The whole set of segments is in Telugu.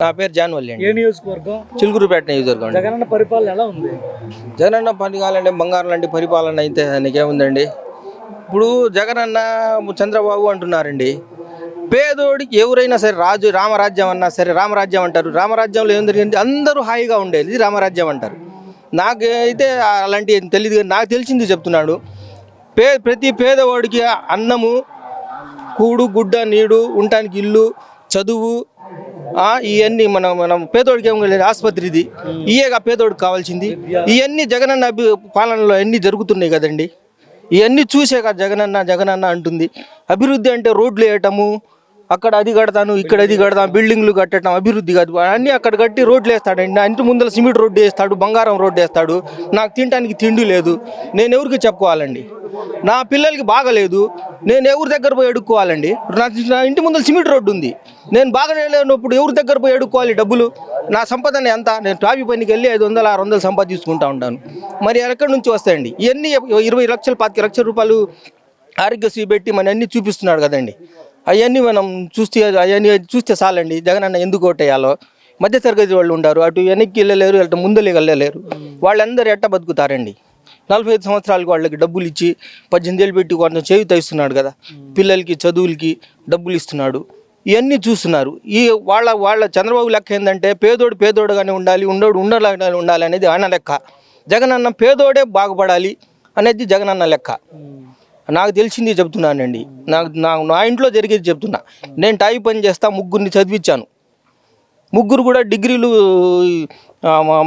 నా పేరు జాన్వల్లి అండి. ఏ నియోజకవర్గం? చిలుకూరుపేట నియోజకవర్గం. జగనన్న పరిపాలన ఎలా ఉంది? జగనన్న పరిపాలన బంగారం లాంటి పరిపాలన అయితే నీకేముందండి. ఇప్పుడు జగనన్న చంద్రబాబు అంటున్నారండి. పేదోడికి ఎవరైనా సరే రామరాజ్యం అన్నా సరే రామరాజ్యం అంటారు. రామరాజ్యంలో ఏం జరిగింది, అందరూ హాయిగా ఉండేది రామరాజ్యం అంటారు. నాకైతే అలాంటి తెలియదు, కానీ నాకు తెలిసింది చెప్తున్నాడు. ప్రతి పేదవాడికి అన్నము, కూడు, గుడ్డ, నీడు, ఉండటానికి ఇల్లు, చదువు, ఇవన్నీ మనం పేదోడికి ఏం లేదు, ఆసుపత్రిది ఇయేగా పేదోడికి కావాల్సింది. ఇవన్నీ జగనన్న పాలనలో అన్నీ జరుగుతున్నాయి కదండి. ఇవన్నీ చూసాక జగనన్న అంటుంది. అభివృద్ధి అంటే రోడ్లు వేయటము, అక్కడ అది కడతాను, ఇక్కడ అది కడతాను, బిల్డింగ్లు కట్టడం అభివృద్ధి కాదు. అన్నీ అక్కడ కట్టి రోడ్లు వేస్తాడండి. ఇంటి ముందర సిమెంట్ రోడ్డు వేస్తాడు, బంగారం రోడ్డు వేస్తాడు. నాకు తినడానికి తిండి లేదు, నేను ఎవరికి చెప్పుకోవాలండి? నా పిల్లలకి బాగలేదు, నేను ఎవరి దగ్గర పోయి అడుక్కోవాలండి? నా ఇంటి ముందర సిమెంట్ రోడ్డు ఉంది, నేను బాగానే లేనప్పుడు ఎవరి దగ్గర పోయి అడుక్కోవాలి డబ్బులు? నా సంపదన ఎంత? నేను ట్రాఫిక్ పనికి వెళ్ళి 500, 600 సంపాదించుకుంటూ ఉంటాను. మరి ఎక్కడి నుంచి వస్తాయండి ఇవన్నీ? 20 లక్షలు, 25 లక్షల రూపాయలు ఆరోగ్యశ్రీ పెట్టి మన అన్నీ చూపిస్తున్నాడు కదండి. అవన్నీ మనం చూస్తే చాలండి. జగనన్న ఎందుకు ఓటేయాలో. మధ్యతరగతి వాళ్ళు ఉంటారు, అటు వెనక్కి వెళ్ళలేరు, అటు ముందలే వెళ్ళలేరు. వాళ్ళందరూ ఎట్ట బతుకుతారండి? 45 సంవత్సరాలకు వాళ్ళకి డబ్బులు ఇచ్చి 18 ఏళ్ళు పెట్టి కొంచెం చేయూత ఇస్తున్నాడు కదా, పిల్లలకి చదువులకి డబ్బులు ఇస్తున్నాడు. ఇవన్నీ చూస్తున్నారు. వాళ్ళ చంద్రబాబు లెక్క ఏంటంటే పేదోడుగానే ఉండాలి, ఉండలాగానే ఉండాలి అనేది ఆయన లెక్క. జగనన్న పేదోడే బాగుపడాలి అనేది జగనన్న లెక్క. నాకు తెలిసింది చెప్తున్నానండి. నా ఇంట్లో జరిగేది చెప్తున్నా. నేను టైప్ పని చేస్తా, 3 చదివించాను. 3 కూడా డిగ్రీలు.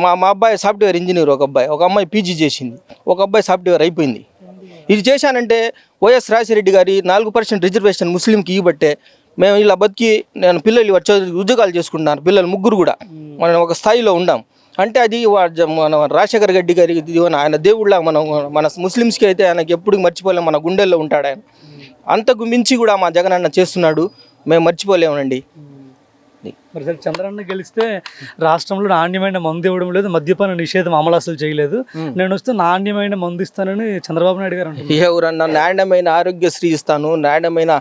మా అబ్బాయి సాఫ్ట్వేర్ ఇంజనీర్, ఒక అమ్మాయి పీజీ చేసింది, ఒక అబ్బాయి సాఫ్ట్వేర్ అయిపోయింది. ఇది చేశానంటే వైఎస్ రాజశేఖర గారి 4% రిజర్వేషన్ ముస్లింకి ఇవ్వబట్టే మేము ఇలా బతికి, నేను పిల్లలు ఉద్యోగాలు చేసుకుంటున్నారు. పిల్లలు 3 కూడా మనం ఒక స్థాయిలో ఉండాం అంటే అది మన రాజశేఖర రెడ్డి గారి ఆయన దేవుళ్ళ. మన ముస్లిమ్స్కి అయితే ఆయనకి ఎప్పుడు మర్చిపోలేము, మన గుండెల్లో ఉంటాడు ఆయన. అంతకు మించి కూడా మా జగనన్న చేస్తున్నాడు, మేము మర్చిపోలేమండి. మరి సరే, చంద్రన్న గెలిస్తే రాష్ట్రంలో నాణ్యమైన మందు ఇవ్వడం లేదు, మద్యపాన నిషేధం అమలు అసలు చేయలేదు, నేను వస్తే నాణ్యమైన మందు ఇస్తానని చంద్రబాబు నాయుడు గారు అంటారు. ఎవరన్నా నాణ్యమైన ఆరోగ్యశ్రీ ఇస్తాను, నాణ్యమైన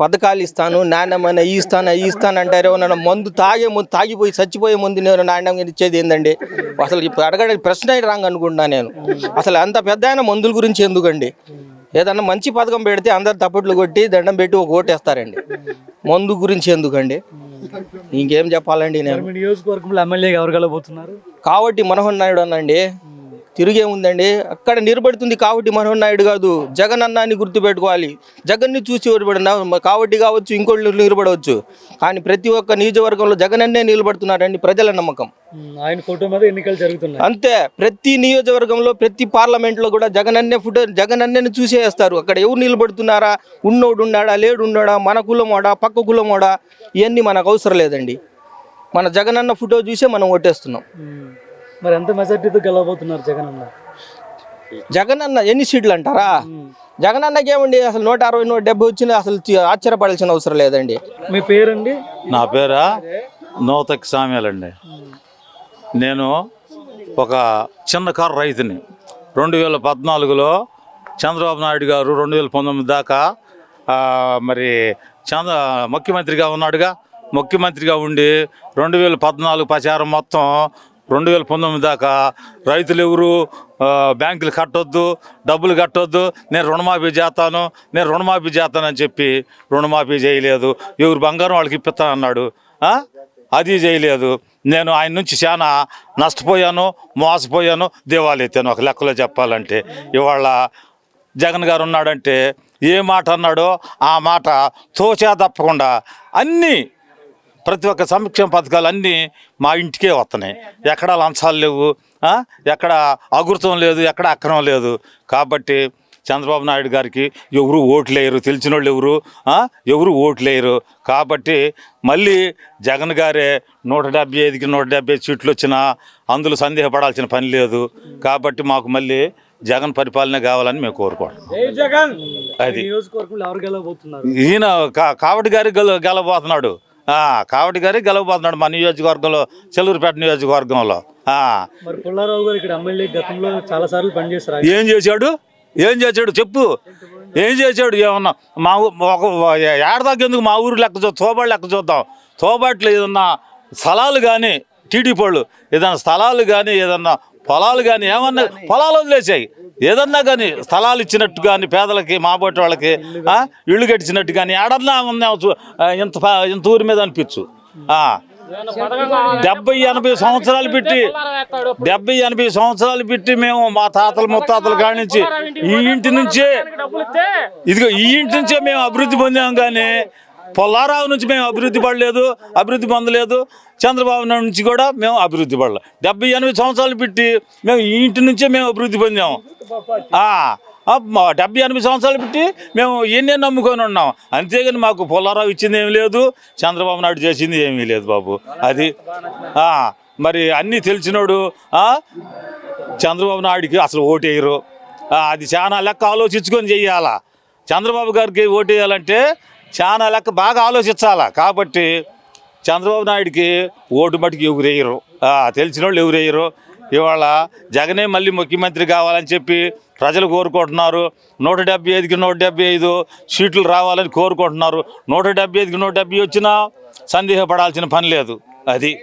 పథకాలు ఇస్తాను, నాణ్యమైన ఇస్తాను అంటారు. ఏమన్నా మందు తాగిపోయి చచ్చిపోయే ముందు నేను నాణ్యంగా ఇచ్చేది ఏందండి? అసలు ఇప్పుడు అడగడానికి ప్రశ్న రాంగ్ అనుకుంటున్నా నేను. అసలు అంత పెద్ద ఆయన మందుల గురించి ఎందుకండి? ఏదన్నా మంచి పథకం పెడితే అందరు తప్పట్లు కొట్టి దండం పెట్టి ఒక ఓటేస్తారండి. మందు గురించి ఎందుకండి? ఇంకేం చెప్పాలండి నేను. నియోజకవర్గంలో ఎమ్మెల్యేగా ఎవరు గెలవబోతున్నారు? కావటి మనోహర్ నాయుడు అనండి. తిరిగేముందండి, అక్కడ నిలబడుతుంది కావటి మనోహర్ నాయుడు కాదు, జగనన్న అని గుర్తుపెట్టుకోవాలి. జగన్ని చూసి ఓడిపడిన కావటి కావచ్చు, ఇంకోళ్ళు నిలబడవచ్చు, కానీ ప్రతి ఒక్క నియోజకవర్గంలో జగనన్నే నిలబడుతున్నారండి ప్రజల నమ్మకం. ఆయన ఫోటో మీద ఎన్నికలు జరుగుతున్నాయి అంతే. ప్రతి నియోజకవర్గంలో, ప్రతి పార్లమెంట్లో కూడా జగనన్నే చూసేస్తారు. అక్కడ ఎవరు నిలబడుతున్నారా, ఉన్నోడు ఉన్నాడా, లేడు ఉన్నాడా, మన కులమోడా, పక్క కులమోడా, ఇవన్నీ మనకు అవసరం లేదండి. మన జగనన్న ఫోటో చూసే మనం ఓటేస్తున్నాం. మరి ఎంత మెజార్టీతో గెలవబోతున్నారు జగనన్న? ఎన్ని సీట్లు అంటారా? జగనన్నకి ఏమండి అసలు 160, 170 వచ్చినా అసలు ఆశ్చర్యపడాల్సిన అవసరం లేదండి. మీ పేరండి? నా పేరా నూతకి సామ్యాలండి. నేను ఒక చిన్న కారు రైతుని. 2014లో చంద్రబాబు నాయుడు గారు 2019 దాకా మరి ముఖ్యమంత్రిగా ఉన్నాడుగా. ముఖ్యమంత్రిగా ఉండి 2014 ప్రచారం మొత్తం 2019 దాకా రైతులు ఎవరు బ్యాంకులు కట్టొద్దు, డబ్బులు కట్టొద్దు, నేను రుణమాఫీ చేస్తానని చెప్పి రుణమాఫీ చేయలేదు. ఎవరు బంగారం వాళ్ళకి ఇప్పిస్తానన్నాడు, అది చేయలేదు. నేను ఆయన నుంచి చాలా నష్టపోయాను, మోసపోయాను, దేవాలు ఎత్తాను ఒక లెక్కలో చెప్పాలంటే. ఇవాళ జగన్ గారు ఉన్నాడంటే ఏ మాట అన్నాడో ఆ మాట తోచా తప్పకుండా అన్నీ ప్రతి ఒక్క సంక్షేమ పథకాలు అన్నీ మా ఇంటికే వస్తున్నాయి. ఎక్కడ లంచాలు లేవు, ఎక్కడ అగుర్తం లేదు, ఎక్కడ అక్రమం లేదు. కాబట్టి చంద్రబాబు నాయుడు గారికి ఎవరు ఓట్లేయరు, తెలిసిన వాళ్ళు ఎవరు ఓట్లేయరు. కాబట్టి మళ్ళీ జగన్ గారే 175కి 170 సీట్లు వచ్చినా అందులో సందేహపడాల్సిన పని లేదు. కాబట్టి మాకు మళ్ళీ జగన్ పరిపాలన కావాలని మేము కోరుకోండి. అది ఈయన కావటి గారి గెలవబోతున్నాడు. కావటి గారి గెలవబోతున్నాడు మా నియోజకవర్గంలో, చెల్లూరుపేట నియోజకవర్గంలో. ఏం చేశాడు చెప్పు? ఏం చేశాడు? ఏమన్నా మా ఏడదాకా ఎందుకు మా ఊరు లెక్క తోబాటు లెక్క చూద్దాం. తోబాట్లు ఏదన్నా స్థలాలు కానీ టీడీపీ వాళ్ళు ఏదైనా స్థలాలు కానీ ఏదన్నా పొలాలు కానీ ఏమన్నా పొలాలు వదిలేసాయి, ఏదన్నా కానీ స్థలాలు ఇచ్చినట్టు కానీ పేదలకి మాబోటి వాళ్ళకి ఇళ్ళు కట్టించినట్టు కానీ ఏడన్నా ఇంత ఊరి మీద అనిపించు. 70-80 సంవత్సరాలు పెట్టి 70-80 సంవత్సరాలు పెట్టి మేము మా తాతల ముత్తాతల కాడి నుంచి ఈ ఇంటి నుంచే మేము అభివృద్ధి పొందాం. కానీ పొల్లారావు నుంచి మేము అభివృద్ధి పొందలేదు. చంద్రబాబు నాయుడు నుంచి కూడా మేము అభివృద్ధి పడలేదు. 70-80 సంవత్సరాలు పెట్టి మేము ఈ ఇంటి నుంచే మేము అభివృద్ధి పొందాము. 70-80 సంవత్సరాలు పెట్టి మేము ఎన్నే నమ్ముకొని ఉన్నాం. అంతేగాని మాకు పొల్లారావు ఇచ్చింది ఏమీ లేదు, చంద్రబాబు నాయుడు చేసింది ఏమీ లేదు బాబు. అది మరి అన్నీ తెలిసినోడు చంద్రబాబు నాయుడికి అసలు ఓటేయరు. అది చాలా లెక్క ఆలోచించుకొని చెయ్యాలా. చంద్రబాబు గారికి ఓటేయాలంటే చాలా లెక్క బాగా ఆలోచించాలా. కాబట్టి చంద్రబాబు నాయుడికి ఓటు మటుకు ఎవరేయరు, తెలిసిన వాళ్ళు ఎవరేయరు. ఇవాళ జగనే మళ్ళీ ముఖ్యమంత్రి కావాలని చెప్పి ప్రజలు కోరుకుంటున్నారు. 175కి 175 సీట్లు రావాలని కోరుకుంటున్నారు. 175కి 170 వచ్చినా సందేహపడాల్సిన పని లేదు. అది